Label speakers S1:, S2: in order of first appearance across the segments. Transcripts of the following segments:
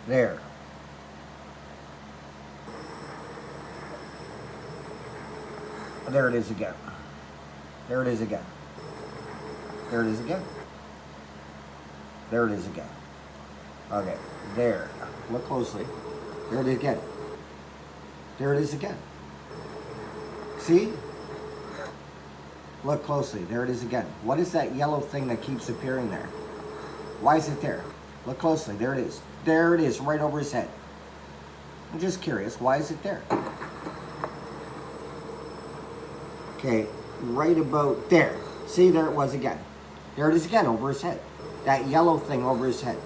S1: There. There it is again. There it is again. There it is again. There it is again. Okay, there. Look closely. There it is again. There it is again. See? Look closely. There it is again. What is that yellow thing that keeps appearing there? Why is it there? Look closely. There it is. There it is, right over his head. I'm just curious. Why is it there? Okay, right about there. See, there it was again. There it is again, over his head. That yellow thing over his head.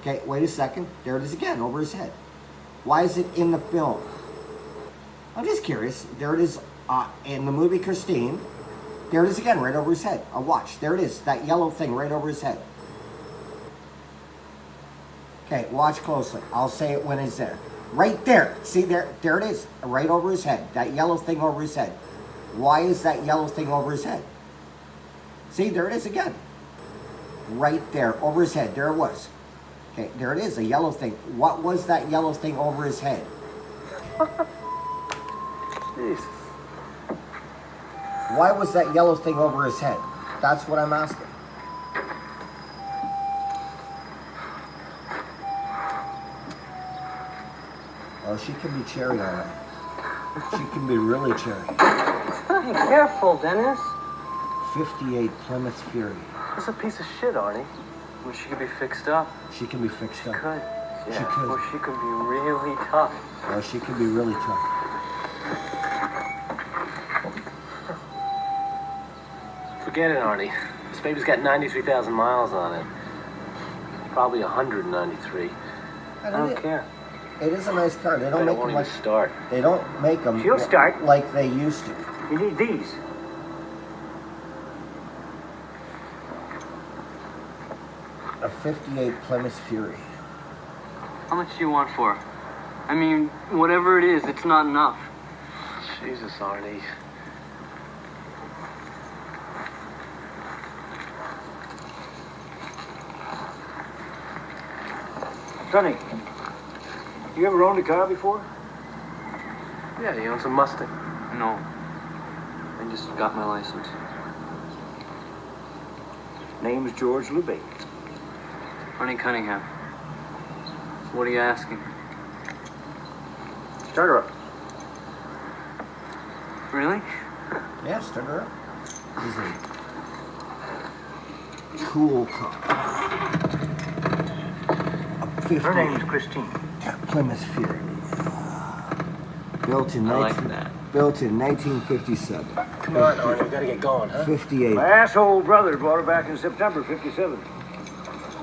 S1: Okay, wait a second. There it is again, over his head. Why is it in the film? I'm just curious. There it is in the movie Christine. There it is again, right over his head. Watch. There it is. That yellow thing right over his head. Okay, watch closely. I'll say it when it's there. Right there. See, there it is. Right over his head. That yellow thing over his head. Why is that yellow thing over his head? See, there it is again. Right there, over his head. There it was. Okay, there it is, a yellow thing. What was that yellow thing over his head?
S2: Jesus.
S1: Why was that yellow thing over his head? That's what I'm asking. Oh, she can be cherry on it. She can be really cherry.
S2: Be careful, Dennis.
S1: 58 Plymouth Fury.
S2: That's a piece of shit, Arnie. Well, she could be fixed up.
S1: She can be fixed up.
S2: She could. Yeah.
S1: She could.
S2: Well, she could be really tough.
S1: Oh, she can be really tough.
S2: Forget it, Arnie. This baby's got 93,000 miles on it. Probably 193. I don't care.
S1: It is a nice car. They don't make them like
S2: start.
S1: They don't make them.
S3: She'll start
S1: like they used to.
S3: You need these.
S1: A 58 Plymouth Fury.
S4: How much do you want for it? I mean, whatever it is, it's not enough.
S2: Jesus, Arnie.
S3: Sonny, you ever owned a car before?
S2: Yeah, he owns a Mustang.
S4: No. I just got my license.
S3: Name's George LeBay.
S4: Arnie Cunningham. What are you asking?
S3: Start her up.
S4: Really?
S1: Yeah, start her up. This is a cool car. A 50
S3: Her name's Christine.
S1: Plymouth Fury. Built in Built in 1957.
S2: Come on, Arnie, we gotta get going, huh?
S1: 58.
S3: My asshole brother bought her back in September '57.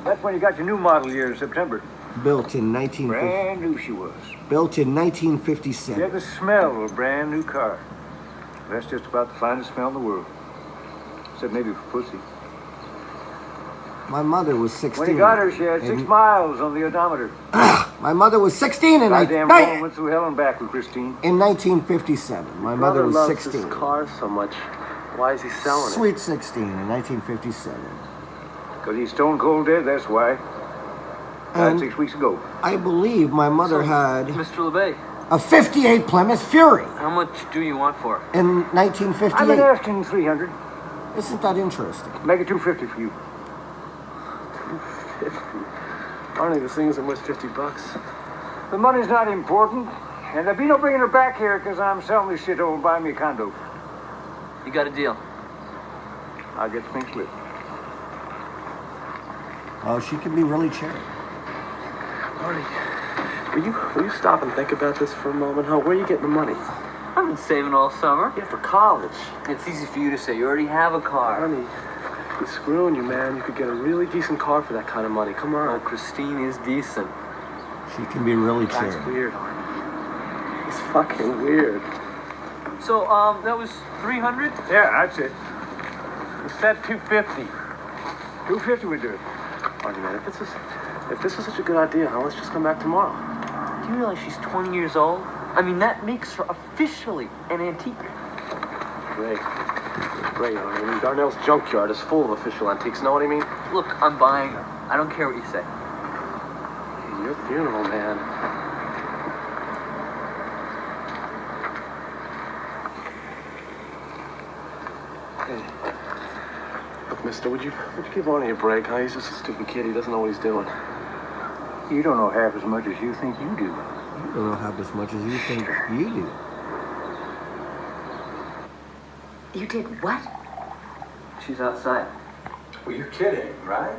S3: That's when you got your new model year in September.
S1: Built in 1950.
S3: Brand new she was.
S1: Built in
S3: She
S1: 1957.
S3: had the smell of a brand new car. That's just about the finest smell in the world. Except maybe for pussy.
S1: My mother was 16.
S3: When he got her, she had 6 miles on the odometer.
S1: My mother was 16 and
S3: Goddamn woman went through hell and back with Christine.
S1: in 1957. My mother was
S2: loves
S1: 16.
S2: this car so much. Why is he selling
S1: Sweet 16 in 1957.
S3: Because he's stone cold dead, that's why. Died
S1: And
S3: 6 weeks ago.
S1: I believe my mother had
S4: Mr. LeBay,
S1: a 58 Plymouth Fury
S4: how much do you want for it?
S1: in
S3: I've been
S1: 1958.
S3: asking 300.
S1: Isn't that interesting?
S3: Make it 250 for you.
S2: Arnie, this thing isn't worth $50.
S3: The money's not important. And there'll be no bringing her back here because I'm selling this shit over and buying me a condo.
S4: You got a deal.
S3: I'll get the pink slip.
S1: Oh, she can be really cherry.
S2: Arnie, will you stop and think about this for a moment, huh? Where are you getting the money?
S4: I've been saving all summer.
S2: Yeah, for college.
S4: It's easy for you to say. You already have a car.
S2: Arnie, he's screwing you, man. You could get a really decent car for that kind of money. Come
S4: Oh,
S2: on.
S4: Christine is decent.
S1: She can be really
S2: That's
S1: cherry.
S2: weird, Arnie. It's fucking weird.
S4: So, that was 300?
S3: Yeah, that's it.
S2: We said 250.
S3: 250 we do it.
S2: Arnie, man, if this is such a good idea, huh? Let's just come back tomorrow.
S4: Do you realize she's 20 years old? I mean, that makes her officially an antique.
S2: Great. Great, Arnie. I mean, Darnell's junkyard is full of official antiques. Know what I mean?
S4: Look, I'm buying them. I don't care what you say.
S2: Your funeral, man. Hey. Look, mister, would you give Arnie a break, huh? He's just a stupid kid. He doesn't know what he's doing.
S3: You don't know half as much as you think you do.
S1: You don't know half as much as you think you do.
S5: You did what?
S4: She's outside.
S3: Well, you're kidding, right?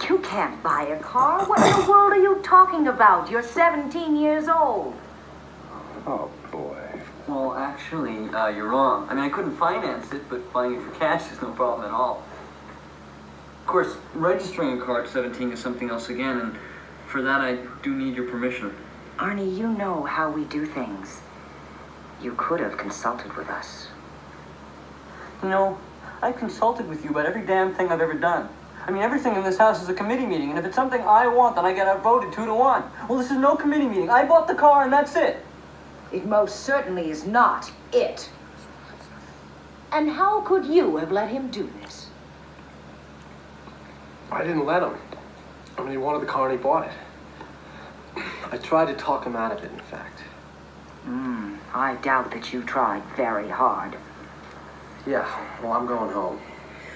S5: You can't buy a car. What in the world are you talking about? You're 17 years old.
S3: Oh, boy.
S4: Well, actually, you're wrong. I mean, I couldn't finance it, but buying it for cash is no problem at all. Of course, registering a car at 17 is something else again, and for that I do need your permission.
S5: Arnie, you know how we do things. You could have consulted with us.
S4: You know, I consulted with you about every damn thing I've ever done. I mean, everything in this house is a committee meeting, and if it's something I want, then I get outvoted 2-1. Well, this is no committee meeting. I bought the car, and that's it.
S5: It most certainly is not it. And how could you have let him do this?
S2: I didn't let him. I mean, he wanted the car and he bought it. I tried to talk him out of it, in fact.
S5: I doubt that you tried very hard.
S2: Yeah, well, I'm going home.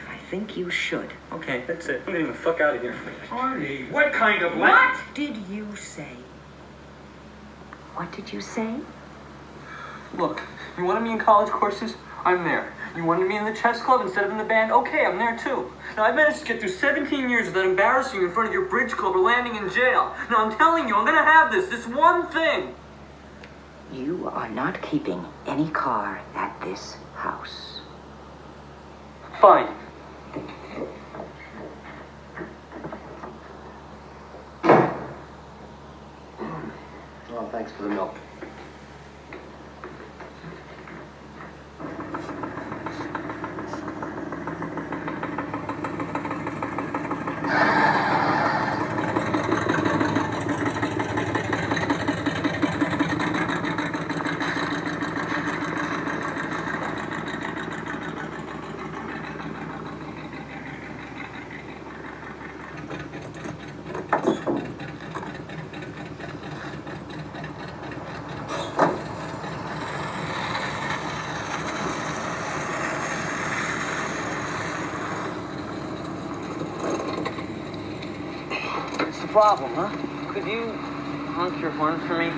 S5: I think you should.
S4: Okay, that's it. I'm getting the fuck out of here.
S6: Arnie, what kind of
S5: What did you say? What did you say?
S4: Look, you wanted me in college courses? I'm there. You wanted me in the chess club instead of in the band? Okay, I'm there too. Now, I've managed to get through 17 years without embarrassing you in front of your bridge club or landing in jail. Now, I'm telling you, I'm gonna have this one thing.
S5: You are not keeping any car at this house.
S4: Fine.
S2: Oh, thanks for the milk.
S4: Problem, huh? Could you honk your horn for me?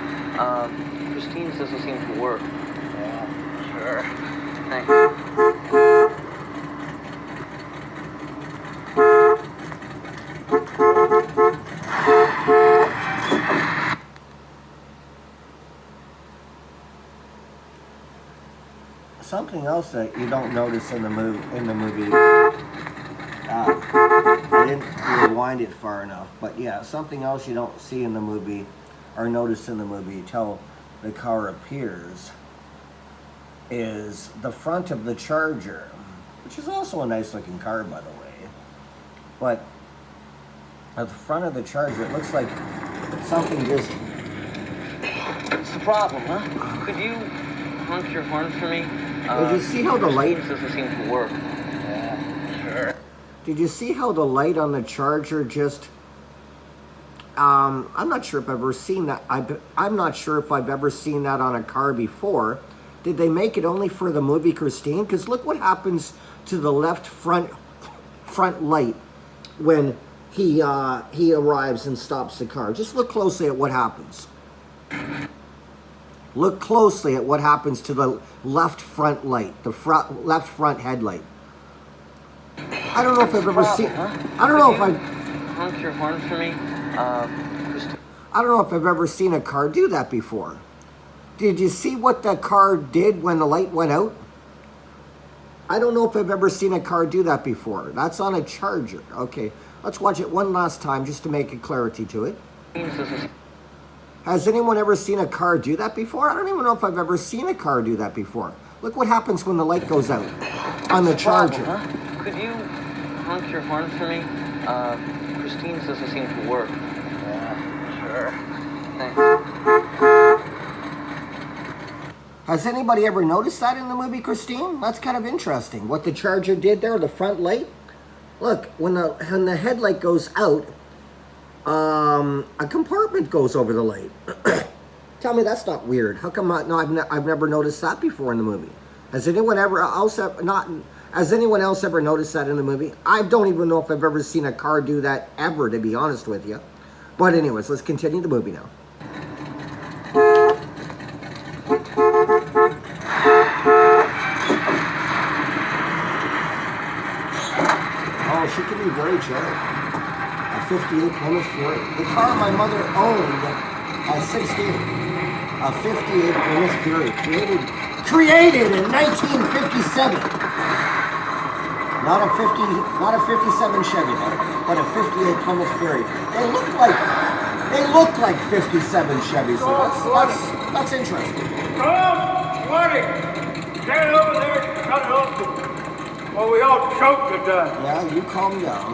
S4: Christine's doesn't seem to work. Yeah, sure. Thanks.
S1: Something else that you don't notice in the movie. I didn't rewind it far enough, but yeah, something else you don't see in the movie or notice in the movie until the car appears is the front of the Charger, which is also a nice looking car, by the way. But at the front of the Charger, it looks like something just...
S4: What's the problem, huh? Could you honk your horn for me?
S1: Did you see how the light...
S4: Christine's doesn't seem to work. Yeah, sure.
S1: Did you see how the light on the Charger just... I'm not sure if I've ever seen that. I'm not sure if I've ever seen that on a car before. Did they make it only for the movie Christine? Because look what happens to the left front light when he arrives and stops the car. Just look closely at what happens. Look closely at what happens to the left front light, the left front headlight. I don't know if I've ever seen... I don't know if I've...
S4: Honk your horn for me?
S1: I don't know if I've ever seen a car do that before. Did you see what the car did when the light went out? I don't know if I've ever seen a car do that before. That's on a Charger. Okay, let's watch it one last time just to make a clarity to it. Has anyone ever seen a car do that before? I don't even know if I've ever seen a car do that before. Look what happens when the light goes out on the Charger.
S4: Could you honk your horn for me? Christine's doesn't seem to work. Yeah, sure. Thanks.
S1: Has anybody ever noticed that in the movie, Christine? That's kind of interesting. What the Charger did there, the front light. Look, when the headlight goes out, a compartment goes over the light. Tell me that's not weird. How come no, I've never noticed that before in the movie. Has anyone else ever noticed that in the movie? I don't even know if I've ever seen a car do that ever, to be honest with you. But anyways, let's continue the movie now. Oh, she can be very gentle. A 58 Plymouth Fury. The car my mother owned at 16. A 58 Plymouth Fury, created in 1957. Not a 57 Chevy, but a 58 Plymouth Fury. They look like 57 Chevys. So that's interesting.
S6: Tom, Marty, stand over there and cut it off. Well, we all choked to death.
S1: Yeah, you calm down.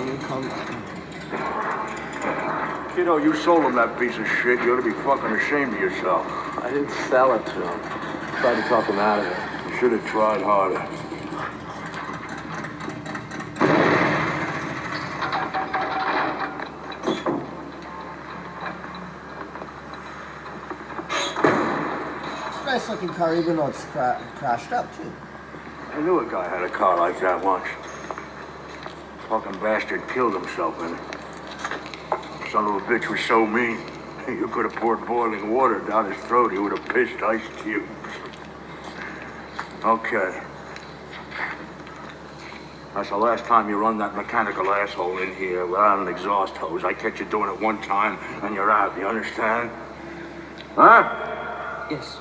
S3: Kiddo, you sold him that piece of shit. You ought to be fucking ashamed of yourself.
S2: I didn't sell it to him. Tried to talk him out of it.
S3: You should have tried harder.
S1: It's a nice looking car, even though it's crashed up too.
S3: I knew a guy had a car like that once. Fucking bastard killed himself in it. Son of a bitch was so mean, you could have poured boiling water down his throat. He would have pissed ice cubes. Okay. That's the last time you run that mechanical asshole in here without an exhaust hose. I catch you doing it one time and you're out, you understand? Huh?
S2: Yes.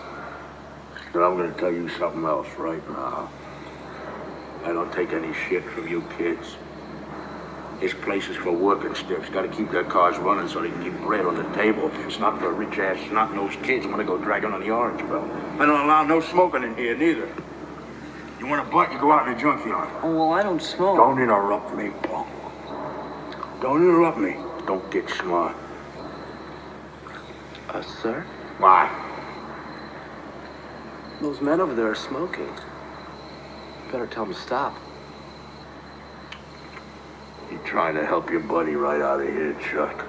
S3: But I'm gonna tell you something else right now. I don't take any shit from you kids. This place is for working stiffs. Gotta keep their cars running so they can keep bread on the table. It's not for rich-ass, snot-nosed kids who want to go dragging on the orange belt. I don't allow no smoking in here, neither. You want a butt, you go out in the junkyard.
S4: Oh, well, I don't smoke.
S3: Don't interrupt me, punk. Don't interrupt me. Don't get smart.
S2: Sir?
S3: Why?
S2: Those men over there are smoking. Better tell them to stop.
S3: You trying to help your buddy right out of here, Chuck?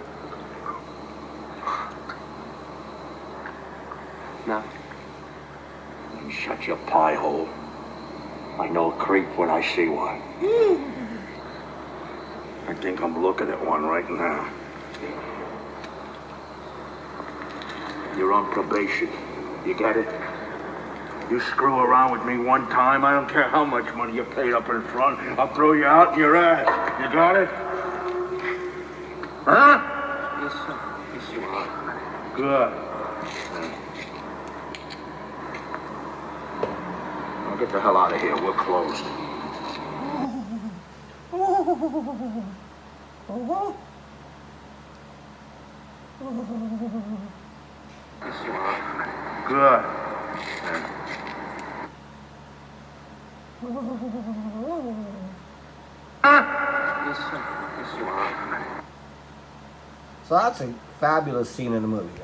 S2: No.
S3: You shut your pie hole. I know a creep when I see one. I think I'm looking at one right now. You're on probation. You get it? You screw around with me one time, I don't care how much money you paid up in front, I'll throw you out in your ass. You got it? Huh?
S2: Yes, sir. Yes, sir.
S3: Good. Now get the hell out of here. We're closed.
S2: Yes, sir.
S3: Good.
S2: Yes, sir. Yes, sir.
S1: So that's a fabulous scene in the movie.